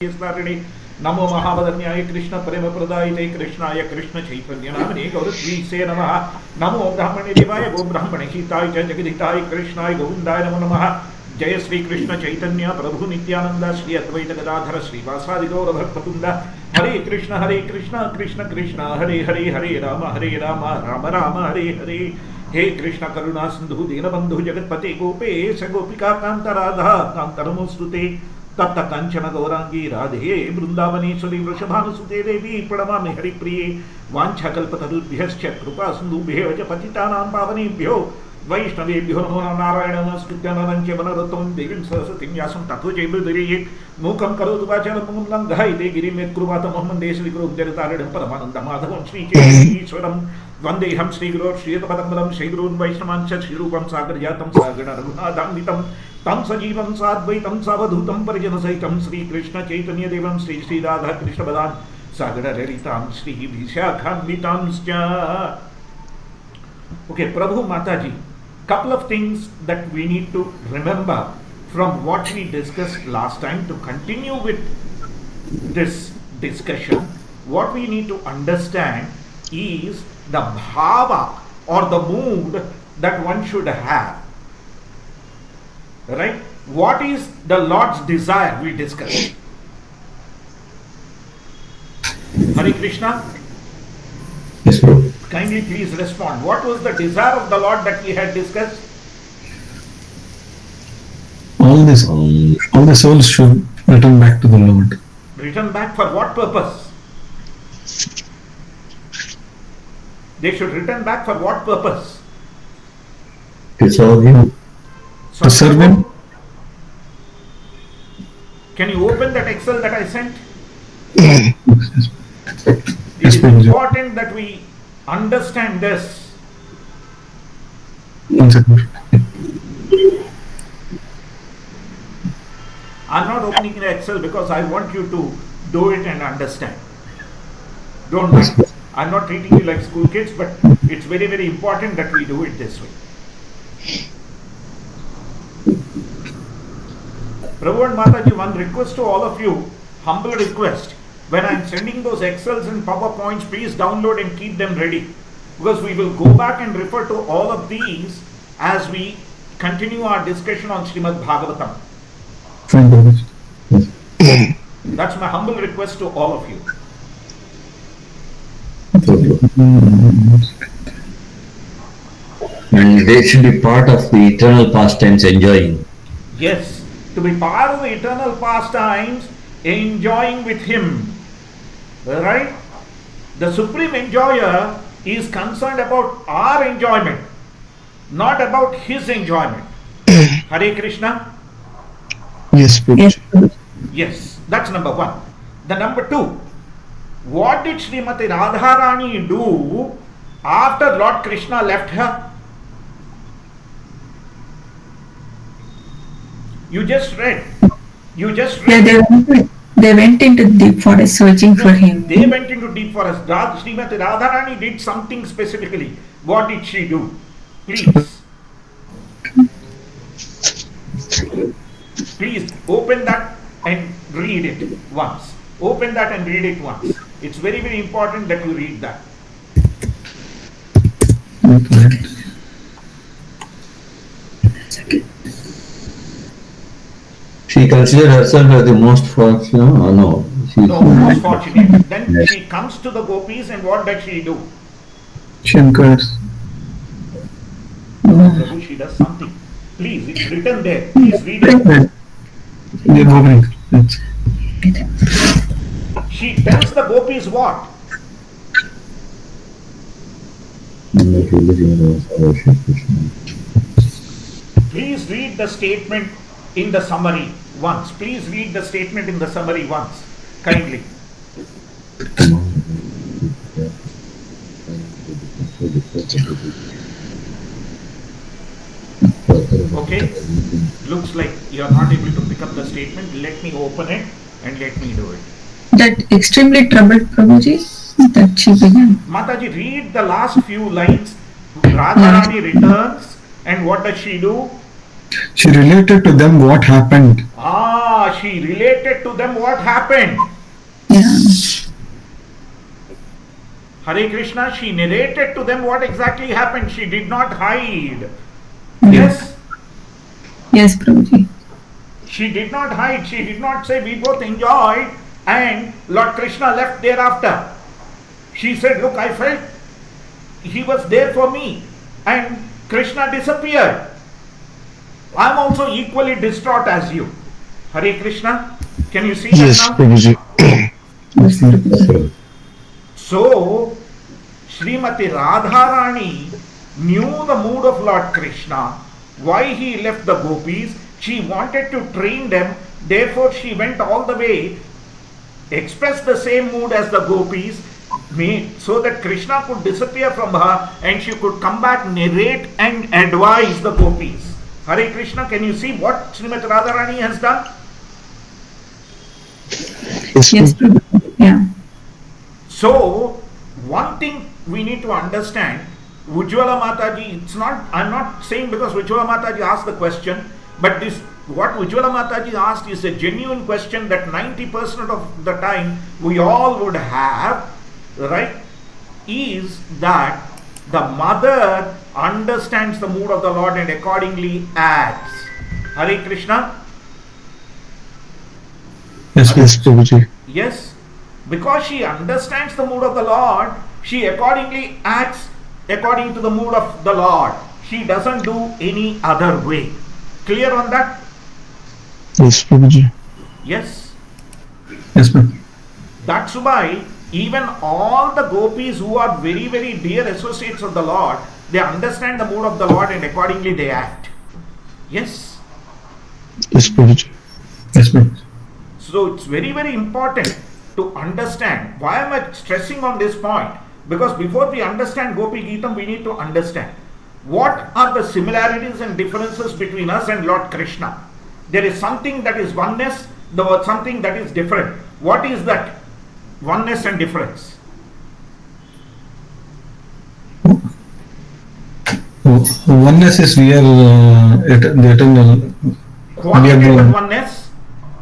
नमो महावदन्याय कृष्ण प्रेम प्रदायिते कृष्णाय कृष्ण चैतन्य नामने गौरवीसे नमः। नमो ब्राह्मणे देवाय गो ब्राह्मणे हिताय च जगदिताय कृष्णाय गोविंदाय नमो नमः। जय श्री कृष्ण चैतन्य प्रभु नित्यानंद श्री अद्वैत गदाधर श्रीवासादि गौर भक्तवृंद। हरे कृष्ण कृष्ण कृष्ण हरे हरे हरे राम राम राम हरे हरे। हे कृष्ण करुणा सिंधु दीनबंधु जगत्पते गोपेश गोपिका कांत राधा कांत नमोस्तुते। तप्त कंचन गौरांगी राधे वृंदावनेश्वरी वृषभानुसुते देवी प्रणमामि हरिप्रिये। वाञ्छाकल्पतरुभ्यश्च कृपा सिन्धुभ्यः च पतितानां पावनेभ्यो वैष्णवेभ्यो नमो नारायणं नमस्कृत्य नरं चैव नरोत्तमं देवीं सरस्वतीं व्यासं ततो जयमुदीरयेत्। मूकं करोतु वाचालं पङ्गुं लङ्घयते गिरिं यत्कृपात् मोहम्मदे श्रीगुरुं जगतारिणं परमानन्दमाधवं श्रीचैतन्यईश्वरं वन्देऽहं श्रीगुरोः श्रीयुतपदकमलं श्रीगुरून् वैष्णवांश्च श्रीरूपं सागरजातं सागररघुनाथान्वितं तं सजीवं साद्वैतं सावधूतं परिजनसहितं Shrikrishna चैतन्यदेवं Shri Shri Radha कृष्णपदान् सागरललितां Shri विशाखान्वितांश्च। Okay, Prabhu Mataji, couple of things that we need to remember from what we discussed last time to continue with this discussion. What we need to understand is the bhava or the mood that one should have. Right? What is the Lord's desire we discussed? Hare Krishna? Yes, Prabhu. Kindly please respond. What was the desire of the Lord that we had discussed? All the souls should return back to the Lord. Return back for what purpose? They should return back for what purpose? To serve Him. So To serve Him. Can you open that Excel that I sent? Yes, It is important that we understand this. 1 second. I'm not opening the Excel because I want you to do it and understand. Don't mind. I'm not treating you like school kids, but it's very, very important that we do it this way. Prabhu and Mataji, one request to all of you, humble request. When I'm sending those Excels and PowerPoints, please download and keep them ready. Because we will go back and refer to all of these as we continue our discussion on Srimad Bhagavatam. Fine, Prabhu. That's my humble request to all of you. And they should be part of the eternal pastimes enjoying. Yes, to be part of the eternal pastimes, enjoying with Him. Right? The Supreme Enjoyer is concerned about our enjoyment, not about His enjoyment. Hare Krishna? Yes, Prabhu. Yes, Prabhu. Yes, that's number one. The number two, what did Srimati Radharani do after Lord Krishna left her? You just read. Yeah, they went into deep forest searching for him. They went into deep forest. Srimati Radharani did something specifically. What did she do? Please. Please open that and read it once. Open that and read it once. It's very, very important that you read that. She considered herself as the most fortunate, no. No, most fortunate. Then she comes to the gopis and what does she do? She encourages. Prabhu, she does something. Please, it's written there. Please read it. They're hovering. She tells the gopis what? Please read the statement in the summary once. Please read the statement in the summary once. Kindly. Okay? Looks like you are not able to pick up the statement. Let me open it and let me do it. That extremely troubled Prabhuji, that she began. Mataji, read the last few lines. Radharani returns and what does she do? She related to them what happened. She related to them what happened. Yeah. Hare Krishna, she narrated to them what exactly happened. She did not hide. Yeah. Yes, Yes, Prabhuji. she did not hide. She did not say we both enjoyed and Lord Krishna left thereafter. She said, look, I felt he was there for me and Krishna disappeared. I am also equally distraught as you. Hare Krishna, can you see Yes, that now? Prabhuji. Yes, Prabhuji. So, Srimati Radharani knew the mood of Lord Krishna, why he left the gopis. She wanted to train them, therefore she went all the way, expressed the same mood as the gopis, so that Krishna could disappear from her and she could come back, narrate and advise the gopis. Hare Krishna, can you see what Srimati Radharani has done? Yes, Prabhuji. Yeah. So, one thing we need to understand, Ujjwala Mataji, I'm not saying because Ujjwala Mataji asked the question, but what Ujjwala Mataji asked is a genuine question that 90% of the time we all would have, right? Is that the mother understands the mood of the Lord and accordingly acts. Hare Krishna? Yes, Yes, Prabhuji. Yes, because she understands the mood of the Lord, she accordingly acts according to the mood of the Lord. She doesn't do any other way. Clear on that? Yes, Prabhuji. Yes. yes, ma'am. That's why even all the gopis who are very, very dear associates of the Lord, they understand the mood of the Lord and accordingly they act. Yes. Yes, Prabhuji. Yes, ma'am. So it's very, very important to understand. Why am I stressing on this point? Because before we understand Gopi Geetam, we need to understand what are the similarities and differences between us and Lord Krishna. There is something that is oneness, there was something that is different. What is that oneness and difference? Oneness is we are the eternal. Quantitative oneness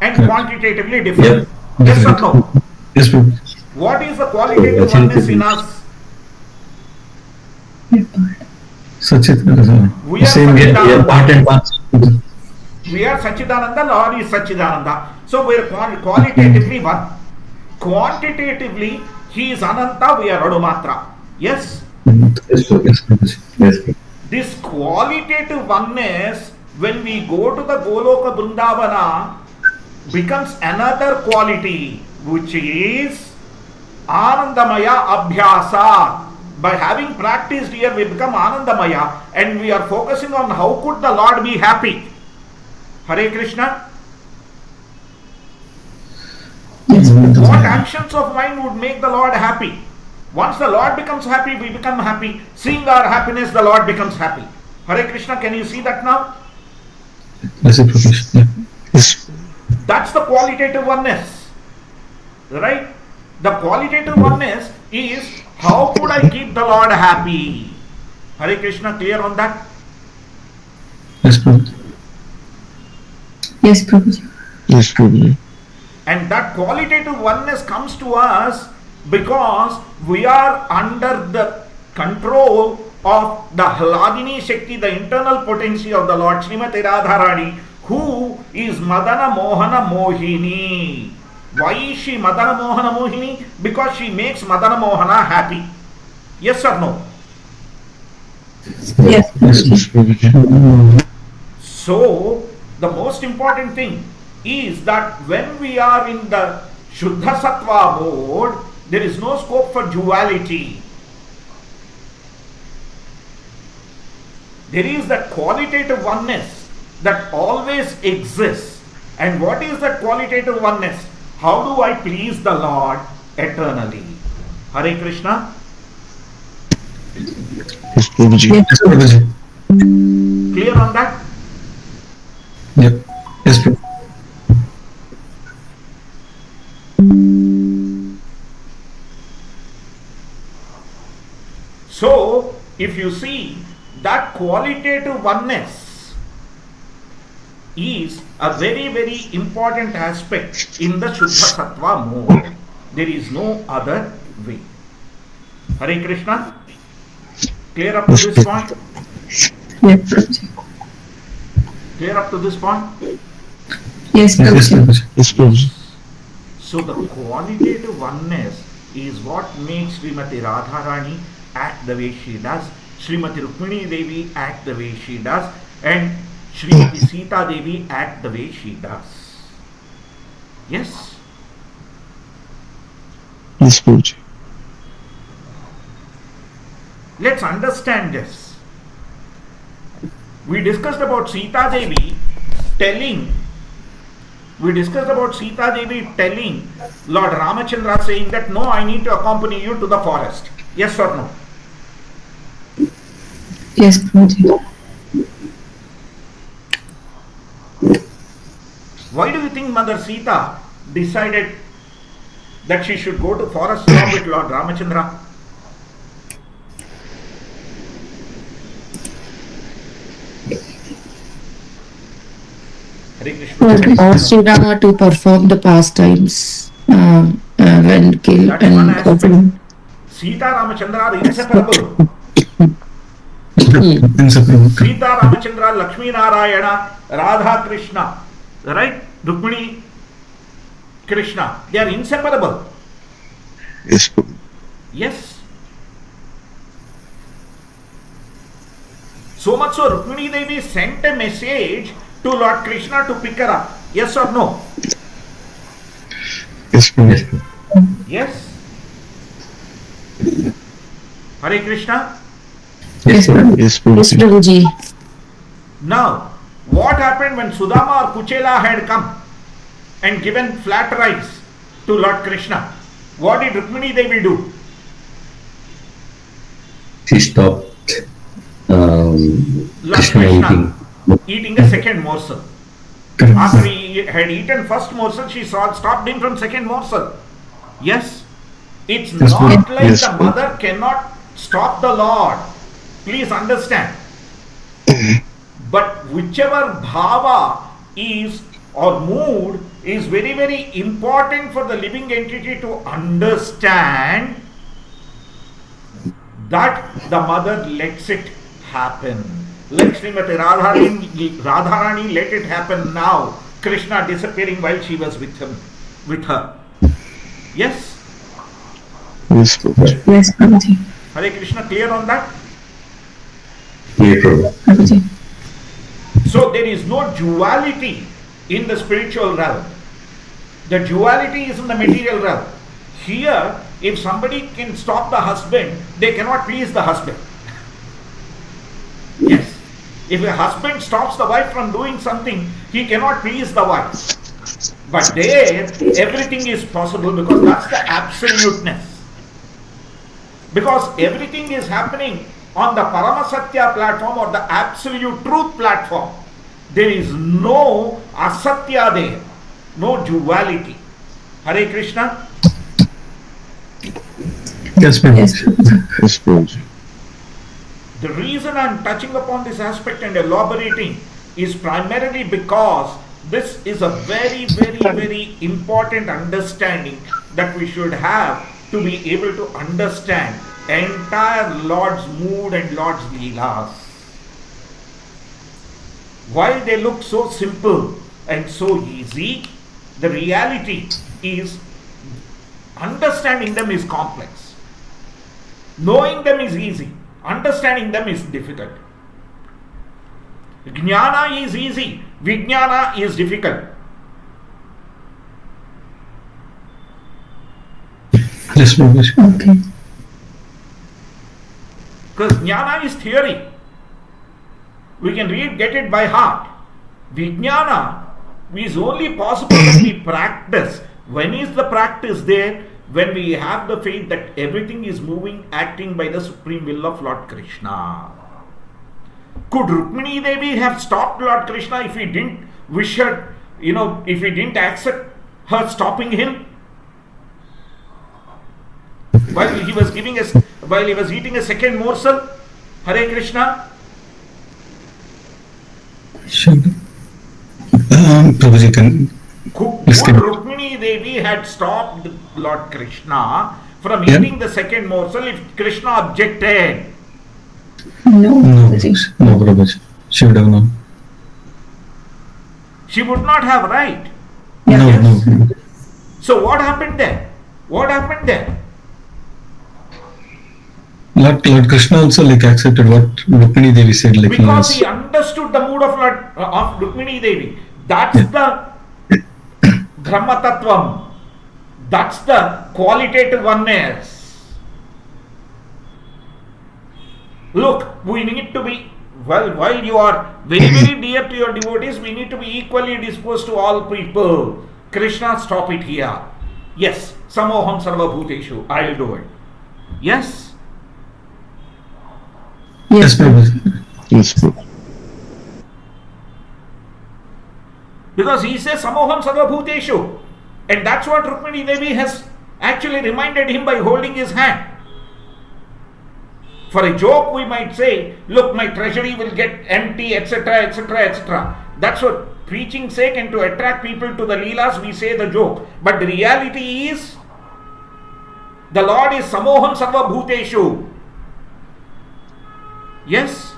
and Correct. quantitatively different. Yep. Yes or Different. no? Yes, ma'am. What is the qualitative oneness in us? Sachit. We are Same Sachit. here. Yeah, part and parcel. We are Sachidananda, Lord is Sachidananda. So we are qualitatively one. Quantitatively, He is Ananta, we are Adumatra. Yes? Yes, Prabhuji. Yes, Prabhuji. This qualitative oneness, when we go to the Goloka Vrindavana, becomes another quality, which is Anandamaya Abhyasa. By having practiced here, we become Anandamaya and we are focusing on how could the Lord be happy. Hare Krishna. What actions of mine would make the Lord happy? Once the Lord becomes happy, we become happy. Seeing our happiness, the Lord becomes happy. Hare Krishna, can you see that now? Reciprocation. Yeah. Yes. That's the qualitative oneness. Right? The qualitative oneness is how could I keep the Lord happy? Hare Krishna, clear on that? Yes, ma'am. Yes, Prabhuji. Yes, Prabhuji. And that qualitative oneness comes to us because we are under the control of the Hladini Shakti, the internal potency of the Lord Srimati Radharani, who is Madana Mohana Mohini. Why is she Madana Mohana Mohini? Because she makes Madana Mohana happy. Yes or no? Yes, Yes, Prabhuji. Prabhuji. So, the most important thing is that when we are in the Shuddha Sattva mode, there is no scope for duality. There is that qualitative oneness that always exists. And what is that qualitative oneness? How do I please the Lord eternally? Hare Krishna. Yes, Prabhuji. Yes, Prabhuji. Clear on that? Yep. Yes, Prabhuji. So, if you see that qualitative oneness is a very, very important aspect in the Shuddha Sattva mode. There is no other way. Hare Krishna. Clear up to this point? Yes, Prabhuji. Clear up to this point? Yes, Yes, Prabhuji. Prabhuji. Yes, Prabhuji. So the qualitative oneness is what makes Srimati Radharani act the way she does, Srimati Rukmini Devi act the way she does, and Srimati Sita Devi act the way she does. Yes? Yes, Prabhuji. Let's understand this. We discussed about Sita Devi telling Lord Ramachandra saying that no, I need to accompany you to the forest. Yes or no? Yes, Prabhuji. Why do you think Mother Sita decided that she should go to forest along with Lord Ramachandra? Hare Krishna. Asked Sri Rama to perform the pastimes when killed That's one and aspect. Sita Ramachandra are inseparable. Inseparable. Sita Ramachandra, Lakshmi Narayana, Radha Krishna, right? Rukmini Krishna, they are inseparable. Yes, Prabhuji. Yes. So much so Rukmini Devi sent a message to Lord Krishna to pick her up. Yes or no? Yes, Prabhuji. Yes. Hare Krishna. Yes, Prabhuji. Yes, Yes, Prabhuji. Prabhuji. Now, what happened when Sudama or Kuchela had come and given flat rice to Lord Krishna? What did Rukmini Devi do? She stopped Lord Krishna Krishna eating. eating a second morsel. After he had eaten first morsel, she stopped him from second morsel. Yes? It's Yes, not ma'am. like Yes, the ma'am. mother cannot stop the Lord. Please understand. But whichever bhava is or mood is very, very important for the living entity to understand that the mother lets it happen. Like Srimati Radharani let it happen now. Krishna disappearing while she was with her. Yes? Yes, Prabhuji. Yes, Prabhuji. Hare Krishna, clear on that? Here, Prabhu. Prabhuji. So there is no duality in the spiritual realm. The duality is in the material realm. Here, if somebody can stop the husband, they cannot please the husband. Yes. If a husband stops the wife from doing something, he cannot please the wife. But there, everything is possible because that's the absoluteness. Because everything is happening on the Paramasatya platform or the absolute truth platform. There is no asatya there, no duality. Hare Krishna. Yes, Prabhuji. Yes, Prabhuji. Yes, Prabhuji. The reason I am touching upon this aspect and elaborating is primarily because this is a very, very, very important understanding that we should have to be able to understand entire Lord's mood and Lord's leelas. While they look so simple and so easy, the reality is understanding them is complex. Knowing them is easy. Understanding them is difficult. Jnana is easy. Vijnana is difficult. Yes, Prabhuji. Okay. Because jnana is theory. We can get it by heart. Vijnana is only possible when we practice. When is the practice there? When we have the faith that everything is moving, acting by the supreme will of Lord Krishna. Could Rukmini Devi have stopped Lord Krishna if he didn't wish her, if he didn't accept her stopping him? While he was eating a second morsel? Hare Krishna. Sure. Prabhuji can Could please can. Rukmini Devi had stopped Lord Krishna from Yeah. eating the second morsel if Krishna objected? No, No, Prabhuji. no, Prabhuji. She would have known. She would not have, right? Yeah. No, Yes. no. So what happened there? What happened there? Lord Krishna also like accepted what Rukmini Devi said. Like Because he he understood the mood of Rukmini Devi. That's Yeah. the Brahma Tattvam. That's the qualitative oneness. Look, we need to be, well, while you are very, very dear to your devotees, we need to be equally disposed to all people. Krishna, stop it here. Yes, samoham sarva bhuteshu. I'll do it. Yes. Yes, Prabhuji. Yes, Prabhuji. Because he says samoham sarva bhuteshu. And that's what Rukmini Devi has actually reminded him by holding his hand. For a joke, we might say, look, my treasury will get empty, etc., etc., etc. That's what preaching sake, and to attract people to the Leelas, we say the joke. But the reality is, the Lord is samoham sarva bhuteshu. Yes?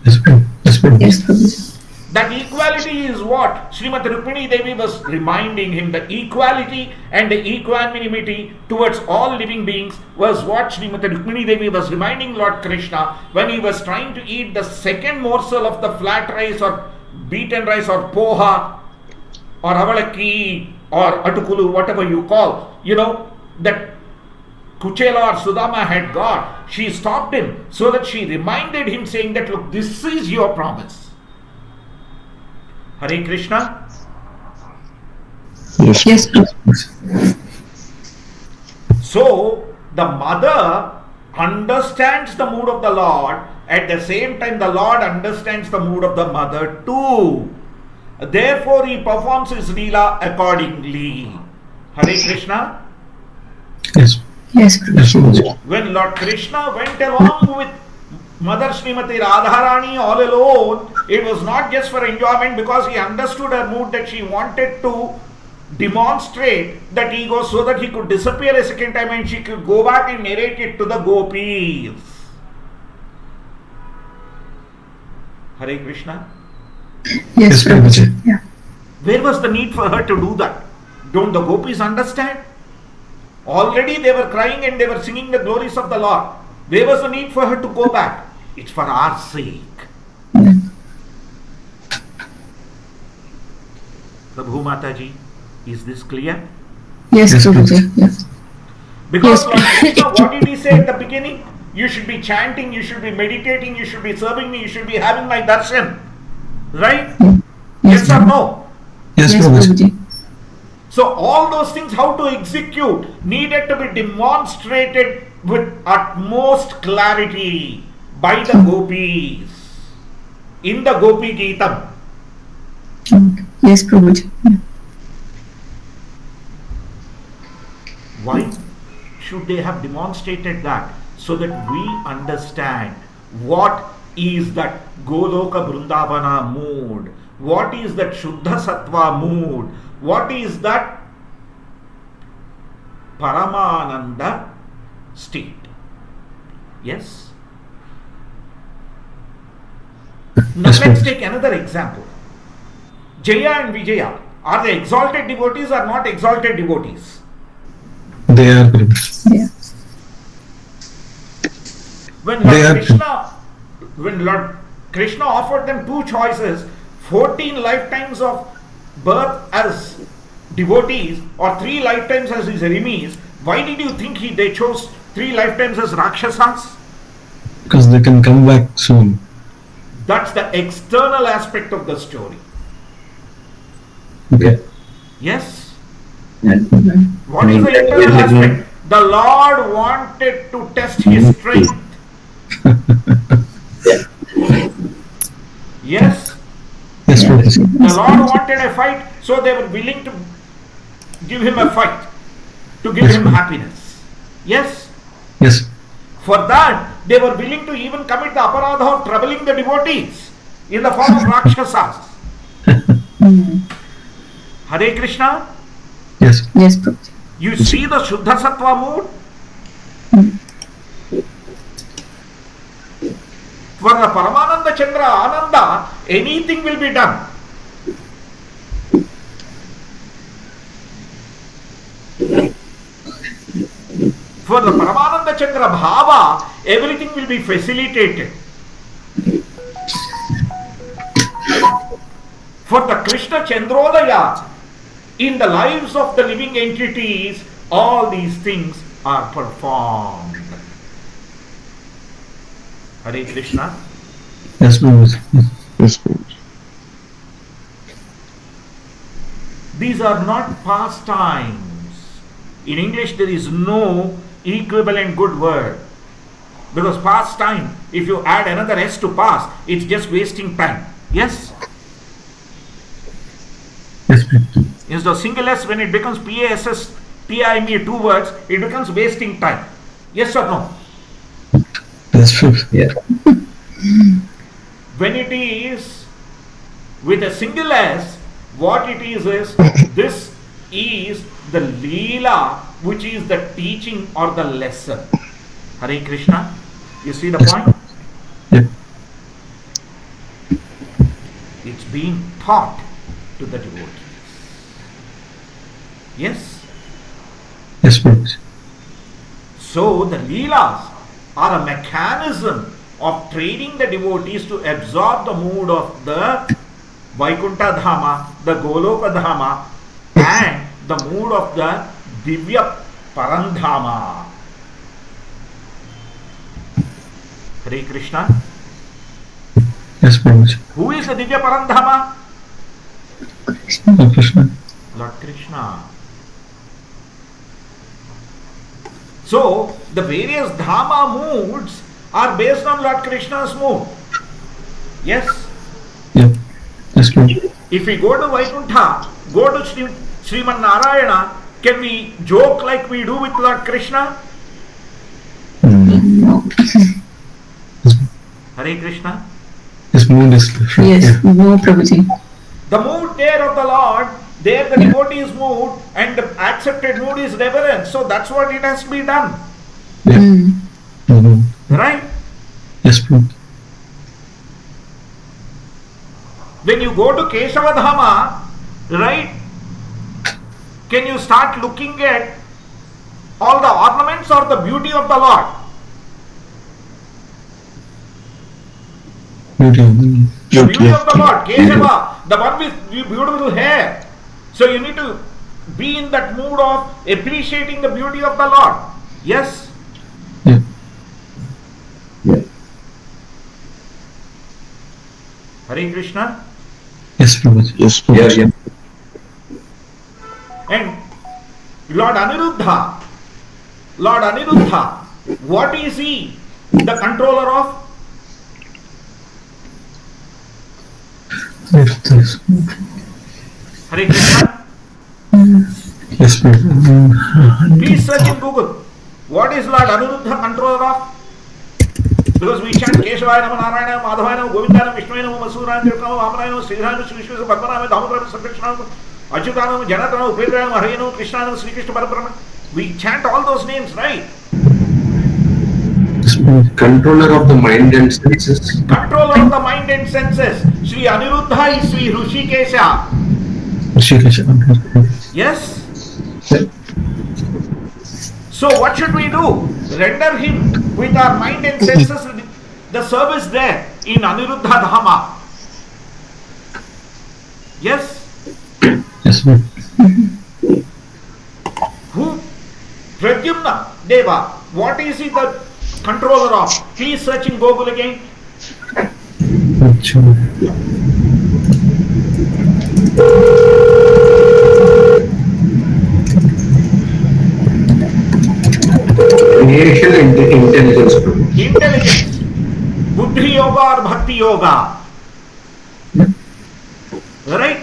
Yes, Prabhuji. Yes, Prabhuji. Yes, Prabhuji. That equality is what Srimati Rukmini Devi was reminding him. The equality and the equanimity towards all living beings was what Srimati Rukmini Devi was reminding Lord Krishna when he was trying to eat the second morsel of the flat rice or beaten rice or poha or avalaki or atukulu, whatever you call, that Kuchela or Sudama had got. She stopped him so that she reminded him, saying that, look, this is your promise. Hare Krishna. Yes, Yes, Prabhuji. So the mother understands the mood of the Lord. At the same time, the Lord understands the mood of the mother too. Therefore, he performs his Leela accordingly. Hare Krishna. Yes. Yes, Yes, Prabhuji. Prabhuji. When Lord Krishna went along with Mother Srimati Radharani all alone, it was not just for enjoyment, because he understood her mood that she wanted to demonstrate that ego so that he could disappear a second time and she could go back and narrate it to the gopis. Hare Krishna. Yes, Yes, Prabhuji. Prabhuji. Yeah. Where was the need for her to do that? Don't the gopis understand? Already they were crying and they were singing the glories of the Lord. Where was the need for her to go back? It's for our sake. Yeah. Prabhu Mataji, is this clear? Yes, Yes, Prabhuji. Yes. Because Yes. Lord Krishna, what did he say at the beginning? You should be chanting, you should be meditating, you should be serving me, you should be having my darshan. Right? Yes or no? Yes, Yes, Prabhuji. Prabhuji. So all those things, how to execute, needed to be demonstrated with utmost clarity by the gopis in the Gopi Geetam. Okay. Yes, Prabhuji. Yeah. Why should they have demonstrated that? So that we understand what is that Goloka Brindavana mood, what is that Shuddha Sattva mood, what is that Paramananda state. Yes? Now Yes, let's Prabhuji. take another example. Jaya and Vijaya, are they exalted devotees or not exalted devotees? They are Prabhuji. Yeah. When They Lord Krishna offered them two choices, 14 lifetimes of birth as devotees or 3 lifetimes as his enemies, why did you think they chose 3 lifetimes as Rakshasas? Because they can come back soon. That's the external aspect of the story. Okay. Yes? And What is the internal aspect? The Lord wanted to test his strength. Yes? Yes, Prabhuji. The Lord wanted a fight, so they were willing to give him a fight, to give Yes, him ma'am. happiness. Yes? Yes. For that, they were willing to even commit the aparadha of troubling the devotees in the form of Rakshasas. Hare Krishna. Yes. Yes, Prabhuji. You see the Shuddha Sattva mood? For the Paramananda Chandra Ananda, anything will be done. For the Paramananda Chandra Bhava, everything will be facilitated. For the Krishna Chandrodaya, in the lives of the living entities, all these things are performed. Hare Krishna. Yes, Prabhuji. Yes, Prabhuji. These are not pastimes. In English, there is no equivalent good word. Because pastime, if you add another S to pass, it's just wasting time. Yes? Yes, Prabhuji. Instead of single S, when it becomes PASS, TIME, two words, it becomes wasting time. Yes or no? Yes, Prabhuji. Yeah. When it is with a single S, what it is this is the Leela, which is the teaching or the lesson. Hare Krishna. You see the Yes. point? Yep. It's being taught to the devotees. Yes? Yes, Prabhuji. So the Leelas are a mechanism of training the devotees to absorb the mood of the Vaikuntha Dhama, the Goloka Dhama, and the mood of the Divya Parandhama. Hare Krishna. Yes, Prabhuji. Who is the Divya Parandhama? Lord Krishna. Lord Krishna. So, the various Dhama moods are based on Lord Krishna's mood. Yes? Yep. Yes, Prabhuji. If we go to Vaikuntha, go to Srimad Narayana, can we joke like we do with Lord Krishna? No. Hare Krishna. His mood is different. Yes, Yeah. no, Prabhuji. The mood there of the Lord, there the devotee's mood and the accepted mood is reverence. So that's what it has to be done. Yeah. Mhm. Right? Yes, Prabhuji. When you go to Keshava Dhama, right? Can you start looking at all the ornaments or the beauty of the Lord? Beauty of the The beauty Yeah. of the Lord, Keshava, the one with beautiful hair. So you need to be in that mood of appreciating the beauty of the Lord. Yes? Yeah. Yeah. Hare Krishna. Yes, Prabhuji. Yes, Yeah, Prabhuji. yeah. And Lord Aniruddha, what is he the controller of? Yes, Hare Krishna. yes, Prabhuji. Please search in Google. What is Lord Aniruddha controller of? Because we chant Keshavaya Nama, Narayana, Madhavaya Nama, Govindaya Nama, Vishnuvaya Nama, Masuraya Nama, Vamanaya Nama, Sridhara Nama, Sri Vishnu Padmanaya Nama, Dhama Bhava, Sankrishna Nama, Achyuta Nama, Janata Nama, Upendra Nama, Hare Nama, Krishna Nama, Sri Krishna Parabrahma. We chant all those names, right? Yes, Prabhuji. Controller of the mind and senses. Controller of the mind and senses. Sri Aniruddha is Sri Hrishikesha. Rishikesh. Yes? So what should we do? Render him with our mind and senses the service there in Aniruddha Dhama. Yes? Yes, Prabhuji. Who? Pradyumna Deva. What is he the controller of? Please search in Google again. Creation and intelligence. Intelligence. Buddhi Yoga or Bhakti Yoga. Right?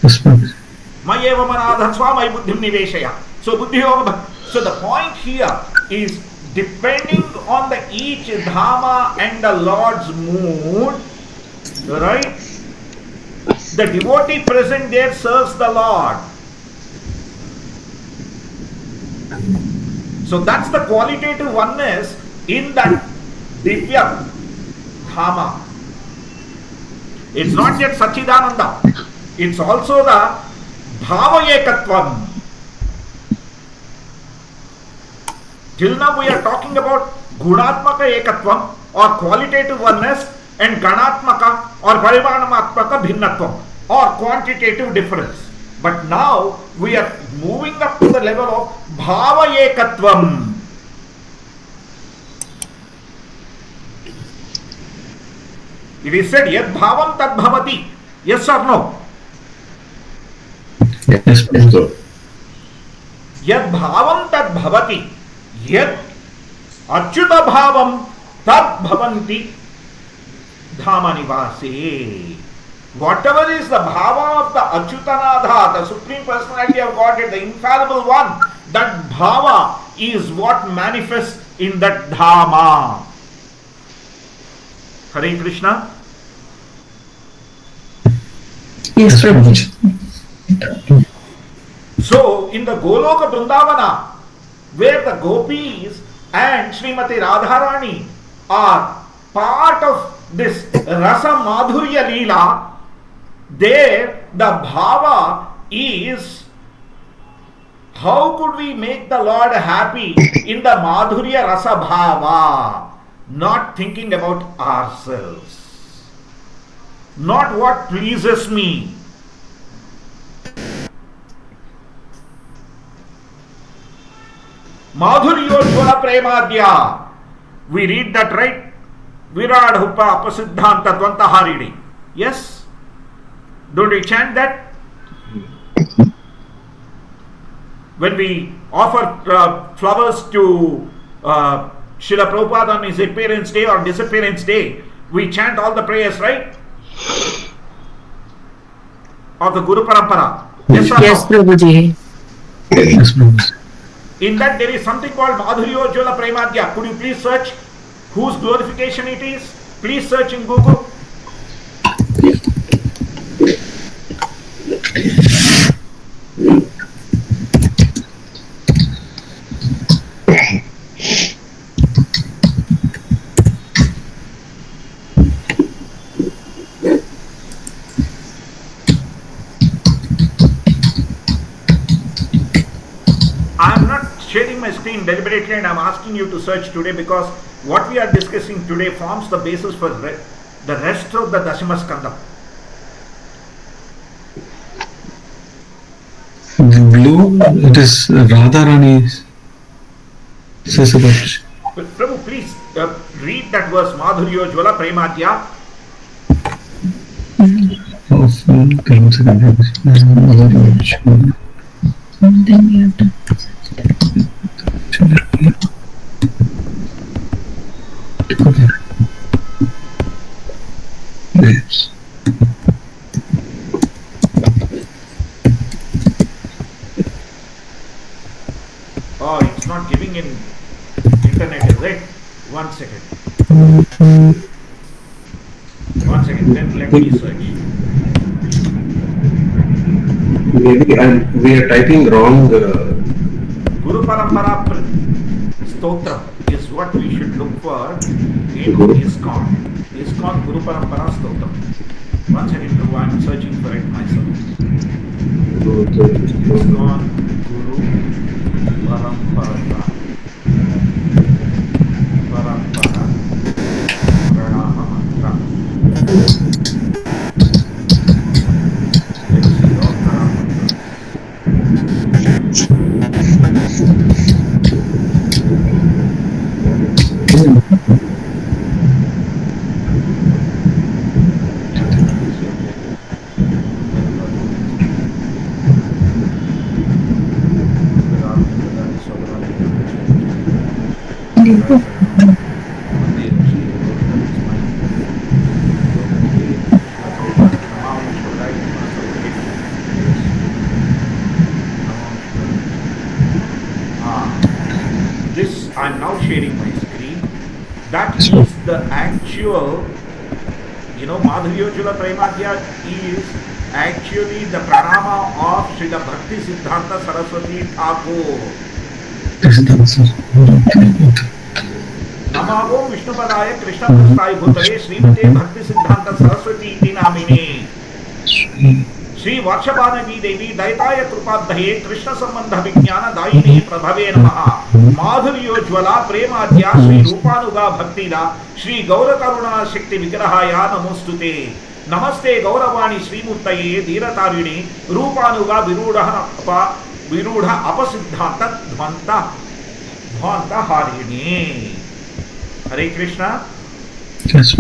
Yes, Prabhuji. Mayeva manadhansva may buddhim niveshaya. So buddhi yoga. So the point here is depending on the each dhama and the Lord's mood, right? The devotee present there serves the Lord. So that's the qualitative oneness in that Divya Dhama. It's not yet Sachidananda. It's also the Bhava Ekatvam. Till now we are talking about Gunatmaka Ekatvam or qualitative oneness and Ganatmaka or Parimanatmaka Bhinnatvam or quantitative difference. But now we are moving up to the level of Bhava Ekatvam. It is said, Yad Bhavam Tad Bhavati. Yes or no? Yes, please. Yad Bhavam Tad Bhavati. Yad Achyuta Bhavam Tad Bhavanti Dhama Nivase. Whatever is the Bhava of the Achyutanadha, the Supreme Personality of Godhead, the infallible one, that Bhava is what manifests in that Dhama. Hare Krishna. Yes, Prabhuji. So, in the Goloka Vrindavana, where the gopis and Srimati Radharani are part of this Rasa Madhurya Leela, there the Bhava is how could we make the Lord happy in the Madhurya Rasa Bhava, not thinking about ourselves, not what pleases me. Madhuryojjvala Premadya. We read that, right? Viradhupa Apasiddhanta Dvantaharidi. Yes? Don't we chant that? When we offer flowers to Srila Prabhupada on his appearance day or disappearance day, we chant all the prayers, right? Of the Guru Parampara. Yes or Yes, no? Prabhuji. Yes, Prabhuji. In that there is something called Madhuryojjvala Premadya. Could you please search whose glorification it is? Please search in Google. I am not sharing my screen deliberately and I am asking you to search today because what we are discussing today forms the basis for the rest of the Dashama Skandam. The blue, it is Radharani says about. But Prabhu, please read that verse Madhuryojjvala Premadya. And then we have to. Yes. Oh, it's not giving in internet, is it? One second. One second, then let me search. Maybe we are typing wrong. Guru Parampara Stotra is what we should look for in ISKCON. ISKCON Guru Parampara Stotra. One second, Prabhu, I am searching for it myself. ISKCON Guru Parampara. Parampara Pranama Mantra. Let's see, Pranama Mantra. This I'm now sharing my screen. That Sure. is the actual, Madhuryojjvala Premadya is actually the pranama of Srila Bhakti Siddhanta Saraswati Thakur. Namo Vishnupadaya Krishna Prasthaya Bhutale Srimate Bhakti Siddhanta Saraswati iti namine. Shri Varshabhanavi Devi Daitaya Krupadhaye Krishna Sambandha Vijnana Daine Prabhave Namaha. Madhuryojwala Premadhya Shri Rupanuga Bhaktida Shri Gaura Karuna Shakti Vigrahaya Namostute. Namaste Gauravani Srimurtaye Dhiratarine Rupanuga Virudha Apasiddhanta Dhvanta Harini. Hare Krishna. Yes.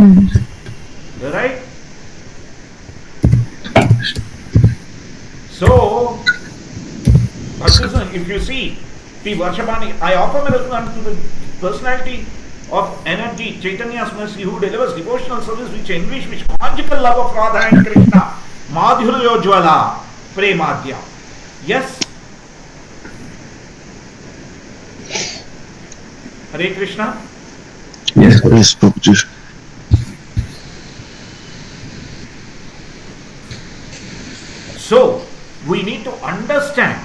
Right? So, if you see the Varshabhani, I offer my respect to the personality of energy, Chaitanya's mercy, who delivers devotional service which enrich with conjugal love of Radha and Krishna. Madhuryojwala Premadhya. Yes. Hare Krishna. Yes. Yes, Prabhuji. So, we need to understand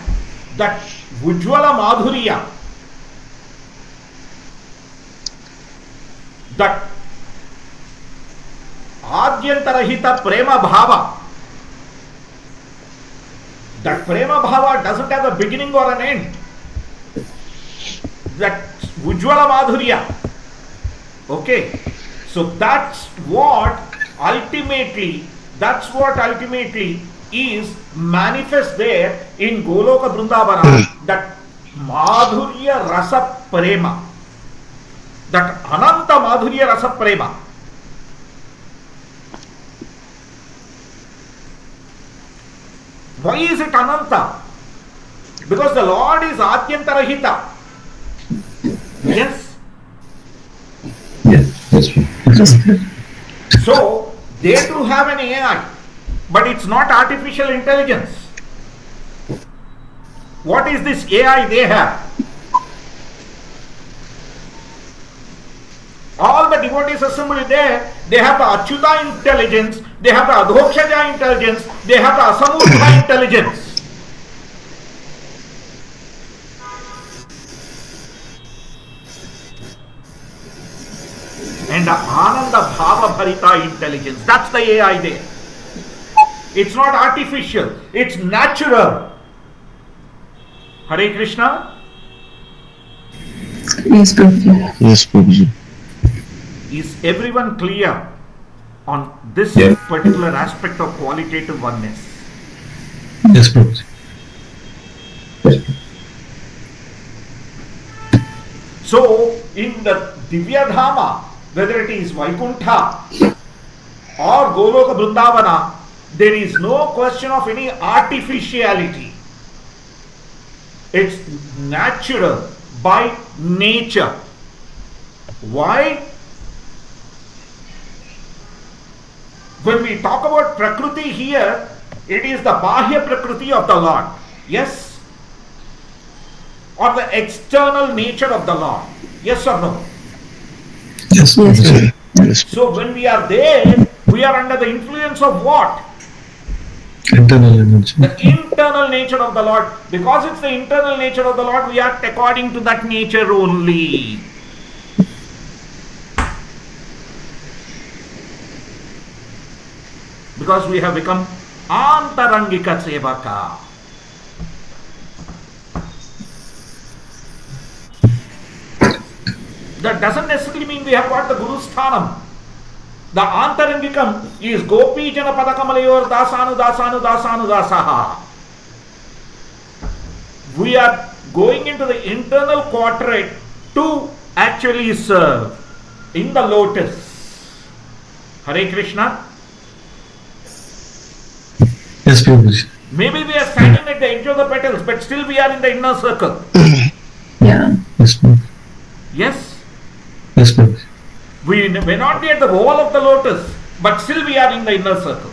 that Ujjwala Madhurya, that Adyantarahita Prema Bhava, that Prema Bhava doesn't have a beginning or an end. That Ujjwala Madhurya. Okay. So that's what ultimately is manifest there in Goloka Vrindavana, that Madhurya Rasa Prema, that Ananta Madhurya Rasa Prema. Why is it Ananta? Because the Lord is Adyantarahita. Yes. Yes. That's true. So, they do have an AI, but it's not artificial intelligence. What is this AI they have? All the devotees assembled there, they have the Achyuta intelligence, they have the Adhokshaja intelligence, they have the Asamurdha intelligence. And the Ananda Bhava Bharita intelligence. That's the AI there. It's not artificial, it's natural. Hare Krishna. Yes, Prabhuji. Yes, Prabhuji. Is everyone clear on this Yes. particular aspect of qualitative oneness? Yes, Prabhuji. So, in the Divya Dhama, whether it is Vaikuntha or Goloka Vrindavana, there is no question of any artificiality. It's natural by nature. Why? When we talk about Prakriti here, it is the Bahya Prakriti of the Lord. Yes? Or the external nature of the Lord. Yes or no? Yes, Yes, Prabhuji. Yes, So when we are there, we are under the influence of what? Internal energy. The internal nature of the Lord. Because it's the internal nature of the Lord, we act according to that nature only. Because we have become Antarangika Sevaka. That doesn't necessarily mean we have got the Guru Sthanam. The Antarangikam is Gopi Jana Padakamalayur Dasanu Dasanu Dasanu Dasaha. We are going into the internal quadrant to actually serve in the lotus. Hare Krishna. Yes, Prabhuji. Maybe we are standing at the edge of the petals, but still we are in the inner circle. Yeah. Yes, Prabhuji. Yes? Yes, Prabhuji. We may not be at the wall of the lotus, but still we are in the inner circle.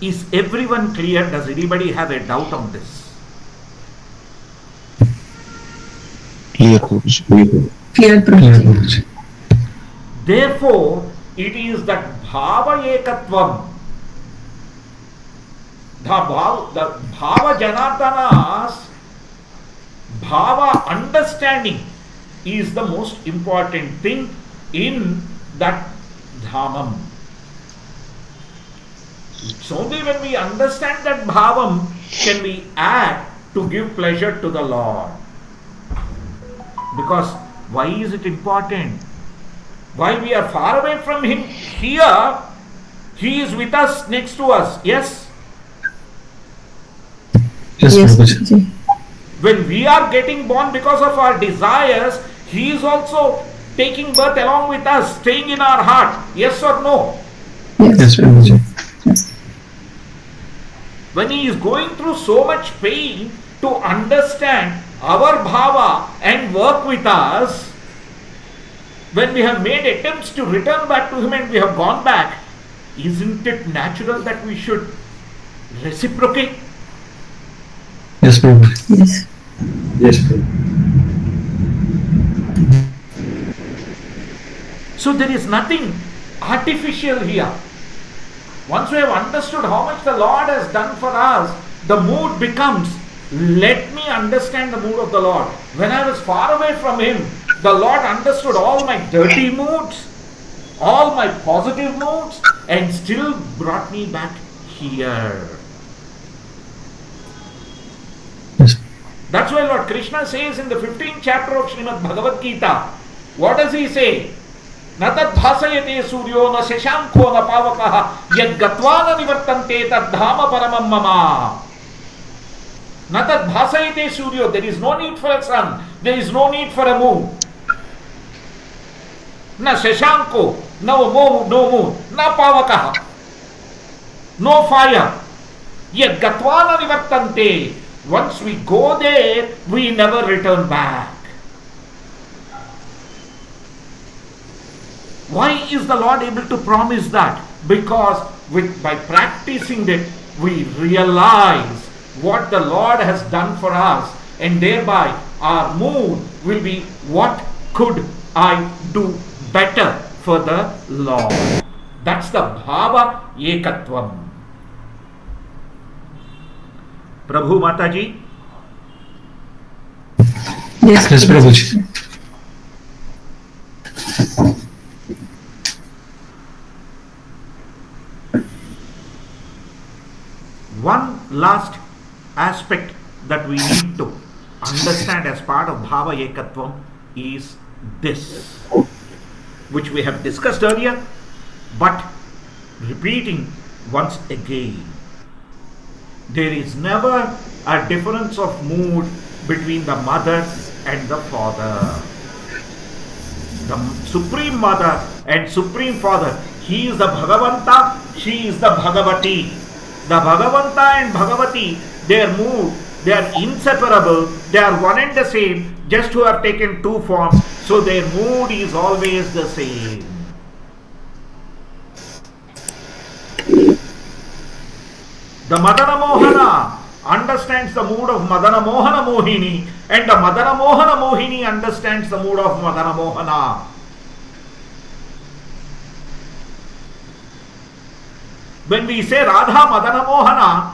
Is everyone clear? Does anybody have a doubt on this? Clear, Prabhuji. Clear, Clear, Prabhuji. Prabhuji. Therefore, it is that bhava ekatvam. The bhava janardana's bhava understanding is the most important thing in that dhamam. It's only when we understand that bhavam can we act to give pleasure to the Lord. Because why is it important? While we are far away from Him here, He is with us, next to us. Yes? Yes, Yes, Prabhuji. Prabhuji. When we are getting born because of our desires, He is also taking birth along with us, staying in our heart. Yes or no? Yes, Prabhuji. When He is going through so much pain to understand our bhava and work with us, when we have made attempts to return back to Him and we have gone back, isn't it natural that we should reciprocate? Yes, Prabhuji. Yes. Yes, Prabhu. So there is nothing artificial here. Once we have understood how much the Lord has done for us, the mood becomes, let me understand the mood of the Lord. When I was far away from Him, the Lord understood all my dirty moods, all my positive moods, and still brought me back here. Yes. That's why Lord Krishna says in the 15th chapter of Srimad Bhagavatam Canto, what does He say? न तद्भासयते सूर्यो न शशांको न पावकः यद्गत्वा न निवर्तन्ते तद्धाम परमं मम. न तद्भासयते सूर्यो, there is no need for a sun, there is no need for a moon. न शशांको, no moon, न पावकः, no fire. यद्गत्वा न निवर्तन्ते, once we go there, we never return back. Why is the Lord able to promise that? Because by practicing it, we realize what the Lord has done for us, and thereby our mood will be, what could I do better for the Lord? That's the bhava ekatvam. Prabhu Mataji? Yes, Yes, Prabhuji. One last aspect that we need to understand as part of Bhava Ekatvam is this, which we have discussed earlier, but repeating once again. There is never a difference of mood between the mother and the father. The Supreme Mother and Supreme Father, He is the Bhagavanta, she is the Bhagavati. The Bhagavanta and Bhagavati, their mood, they are inseparable, they are one and the same, just to have taken two forms, so their mood is always the same. The Madana Mohana understands the mood of Madana Mohana Mohini, and the Madana Mohana Mohini understands the mood of Madana Mohana. When we say Radha Madana Mohana,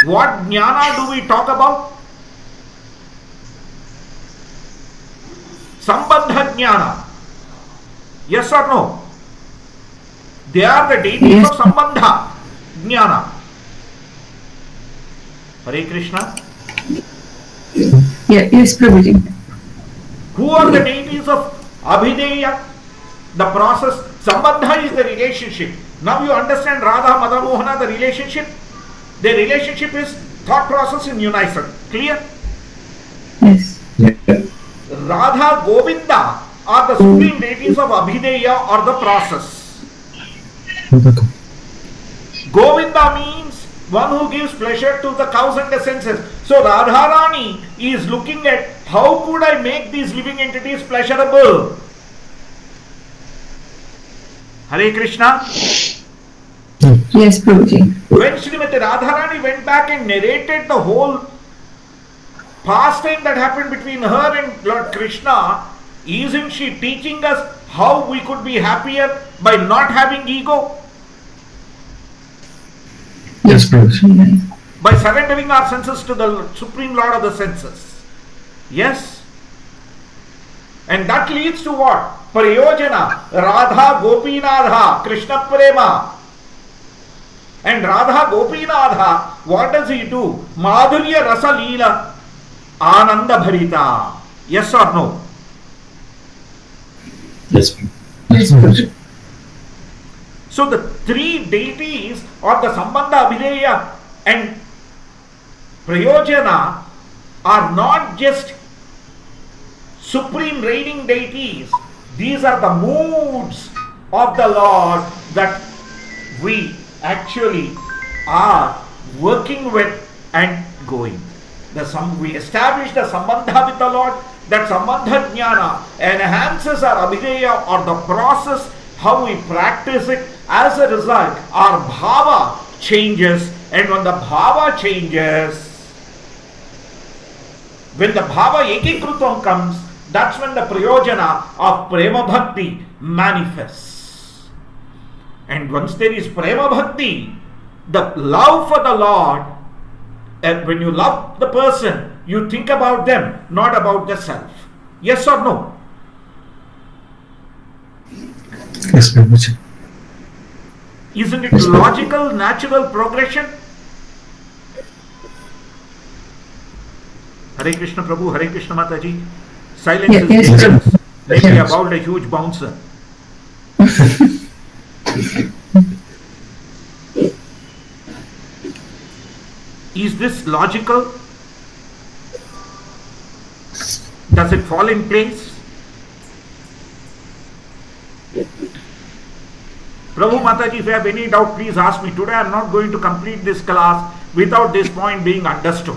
what jnana do we talk about? Sambandha jnana. Yes or no? They are the deities of Sambandha jnana. Hare Krishna. Yes, Prabhuji. Who are the deities of Abhideya? The process. Sambandha is the relationship. Now you understand Radha Madana Mohana, the relationship. Their relationship is thought process in unison. Clear? Yes. Yeah. Radha Govinda are the supreme deities of Abhideya or the process. Govinda means one who gives pleasure to the cows and the senses. So Radharani is looking at how could I make these living entities pleasurable. Hare Krishna. Yes, Prabhuji. When Srimati Radharani went back and narrated the whole pastime that happened between her and Lord Krishna, isn't she teaching us how we could be happier by not having ego? Yes, Prabhuji. By surrendering our senses to the Supreme Lord of the senses. Yes? And that leads to what? Prayojana, Radha Gopinadha, Krishna Prema. And Radha Gopinadha, what does he do? Madhurya Rasa Leela, Ananda Bharita. Yes or no? Yes. Yes, Prabhuji. So the three deities of the Sambandha, Abhideya and Prayojana are not just supreme reigning deities. These are the moods of the Lord that we actually are working with and going. We establish the Sambandha with the Lord. That Sambandha Jnana enhances our Abhideya or the process how we practice it. As a result, our Bhava changes, and when the Bhava changes, when the Bhava Ekikrutam comes, that's when the Prayojana of Prema Bhakti manifests. And once there is Prema Bhakti, the love for the Lord, and when you love the person, you think about them, not about the self. Yes or no? Yes, Prabhuji. Isn't it logical, natural progression? Hare Krishna Prabhu, Hare Krishna Mataji. Silence Yes, is yes, dangerous. Prabhu. Maybe Yes. about a huge bouncer. Is this logical? Does it fall in place? Prabhu Mataji, if you have any doubt, please ask me. Today I am not going to complete this class without this point being understood.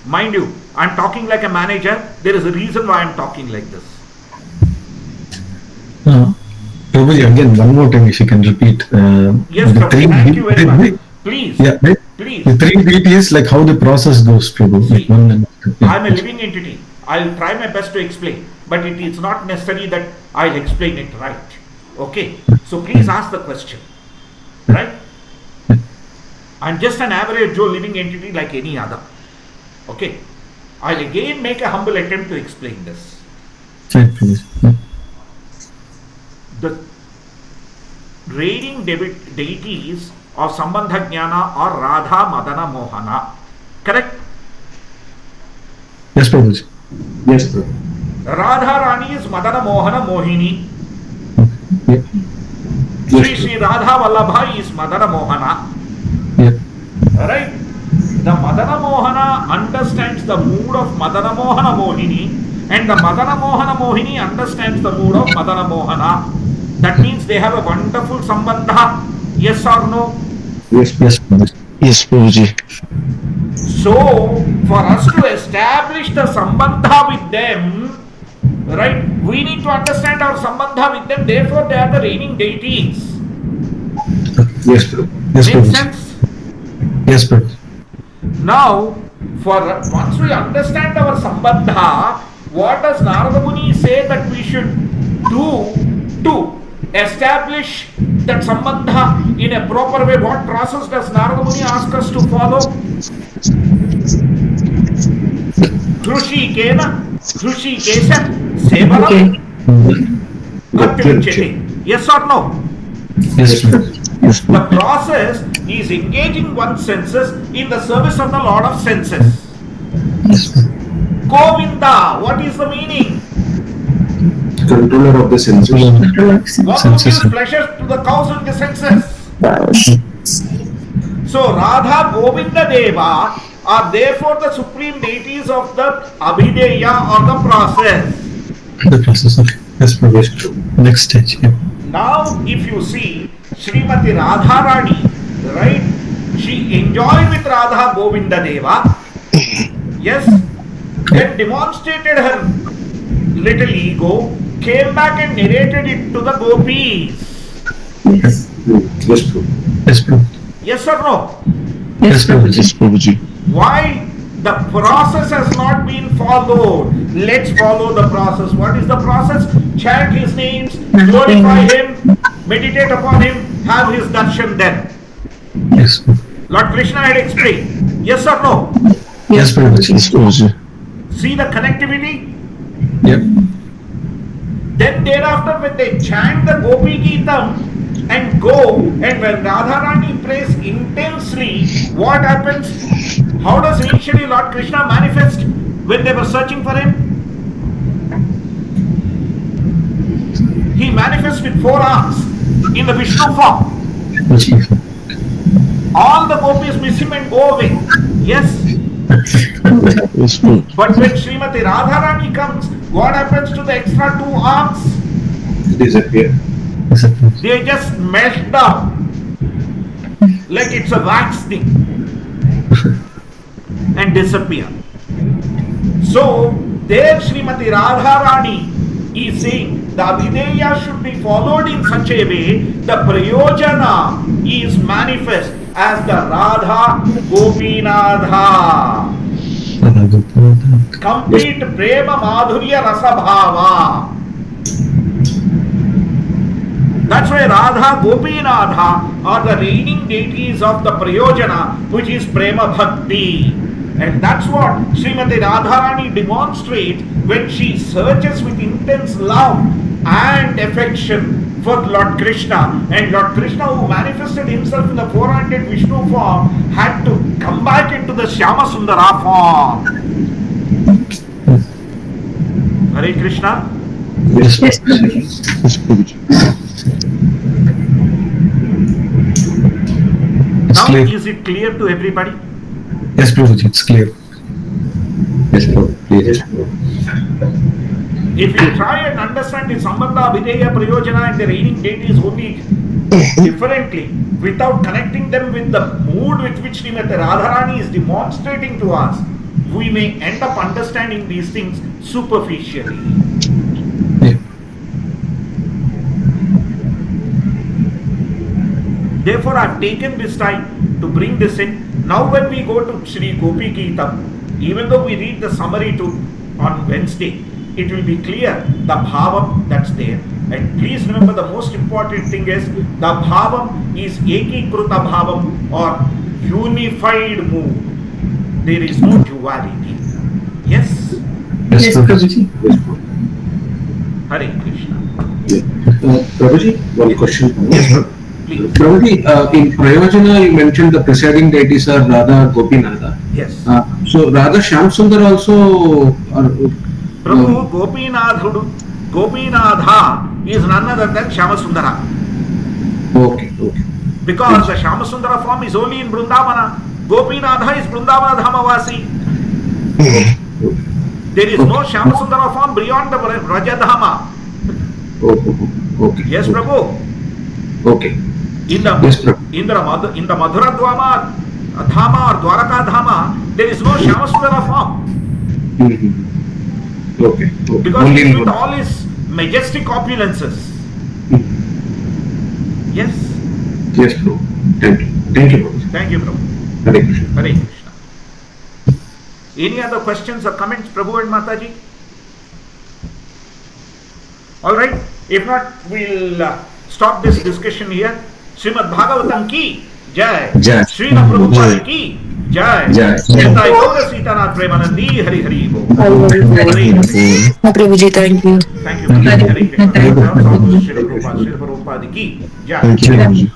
Mind you, I am talking like a manager. There is a reason why I am talking like this. Prabhuji, again, one more time, if you can repeat. Yes, the Prabhu, three thank you very the- much. Please, Yeah, please. the three deities, like how the process goes, Prabhu. See, Like one and I am a living entity. I'll try my best to explain, but it is not necessary that I'll explain it right. Okay? So please ask the question. Right? I'm just an average Joe living entity like any other. Okay? I'll again make a humble attempt to explain this. Right, Prabhuji. Yeah. The reigning deities of Sambandha Jnana are Radha, Madana, Mohana. Correct? Yes, Prabhuji. Yes, sir. Radha Rani is Madana, Mohana, Mohini. Yeah. Sri Radha Vallabha is Madana Mohana. Yeah. Right? The Madana Mohana understands the mood of Madana Mohana Mohini, and the Madana Mohana Mohini understands the mood of Madana Mohana. That means they have a wonderful sambandha. Yes or no? Yes, Yes, Prabhuji. Yes, Prabhuji. So, for us to establish the sambandha with them, right, we need to understand our sambandha with them. Therefore, they are the reigning deities. yes, sir. Yes, Makes Prabhuji. sense? Yes, Prabhuji. Now, once we understand our sambandha, what does Narada Muni say that we should do to establish that sambandha in a proper way? What process does Narada Muni ask us to follow? Krushi Kesha Sevanam Okay. Bhakti. Yes or no? Yes, Prabhuji. Yes, The Prabhuji. process is engaging one's senses in the service of the Lord of senses. Yes, Prabhuji. Govinda, what is the meaning? Controller of the senses. Control of sense. What who gives Senses. pleasure to the cows with the senses? So Radha Govinda Deva are therefore the supreme deities of the Abhideya or the process. The process, okay. Yes, Prabhuji. Next stage, yeah. Now if you see Srimati Radharani, right? She enjoyed with Radha Govinda Deva. Yes. Then demonstrated her little ego, came back and narrated it to the gopis. Yes. Yes, sir. Yes, Prabhuji. Yes or no? Yes, Prabhuji. Yes, Prabhuji. Why The process has not been followed. Let's follow the process. What is the process? Chant his names, glorify him, meditate upon him, have his darshan then. Yes. Lord Krishna had explained. Yes or no? Yes, Prabhuji. Yes, Prabhuji. See the connectivity? Yep. Then thereafter when they chant the Gopi Geetam and go, and when Radharani prays intensely, what happens? How does initially Lord Krishna manifest when they were searching for him? He manifests with 4 arms in the Vishnu form. All the gopis miss him and go away. Yes. Yes, Prabhuji. But when Srimati Radharani comes, what happens to the extra 2 arms? Disappear. They just melt down like it's a wax thing and disappear. So there Srimati Radharani is saying the Abhideya should be followed in such a way the Prayojana is manifest as the Radha Gopinadha. Complete Prema Madhurya Rasa Bhava. That's why Radha Gopinadha are the reigning deities of the Prayojana, which is Prema Bhakti. And that's what Srimati Radharani demonstrates when she searches with intense love and affection for Lord Krishna. And Lord Krishna, who manifested himself in the 400 Vishnu form, had to come back into the Shyama Sundara form. Hare Krishna. Yes, Prabhuji. Yes, Prabhuji. It's Now, clear. is it clear to everybody? Yes, Prabhuji, it's clear. Yes, Prabhu. Yes. If you try and understand the Sambandha, Abhideya, Prayojana and the reigning deities only differently, without connecting them with the mood with which Srimati Radharani is demonstrating to us, we may end up understanding these things superficially. Yeah. Therefore, I have taken this time to bring this in. Now when we go to Sri Gopi Geetam, even though we read the summary on Wednesday, it will be clear the bhavam that's there. And please remember, the most important thing is the bhavam is ekikruta bhavam, or unified mood. There is no duality. Yes? Yes, Prabhuji. Hare Krishna. Prabhuji, one question. Please. Prabhuji, in Prayojana you mentioned the presiding deities are Radha Gopinatha. Yes. So Radha Shyamsundar also Prabhu Gopinadha is none other than Shyamasundara. Okay. Because the Shyamasundara form is only in Vrindavana. Gopinadha is Vrindavana Dhamavasi. There is no Shyamasundara form beyond the Vrajadhama. Okay. Yes, Prabhu. Okay. In the Yes, Prabhu. in the Madhura Dhama or Dwaraka Dhama, there is no Shyamasundara form. Okay. Because Only he is in with all his majestic opulences. Yes. Yes, Prabhu. Thank you, Prabhu. Thank you, Prabhu. Hare Krishna. Hare Krishna. Any other questions or comments, Prabhu and Mataji? Alright. If not, we'll stop this discussion here. Srimad Bhagavatam ki Jai. Jai. Srila Prabhupada ki Jai. Jai. Nitai Gaura Sitanath Premanandi Hari Hari Bo. Prabhuji, thank you. Thank you. Hare Krishna. Hare Krishna. Srila Prabhupada ki Jai. Thank you, Prabhuji.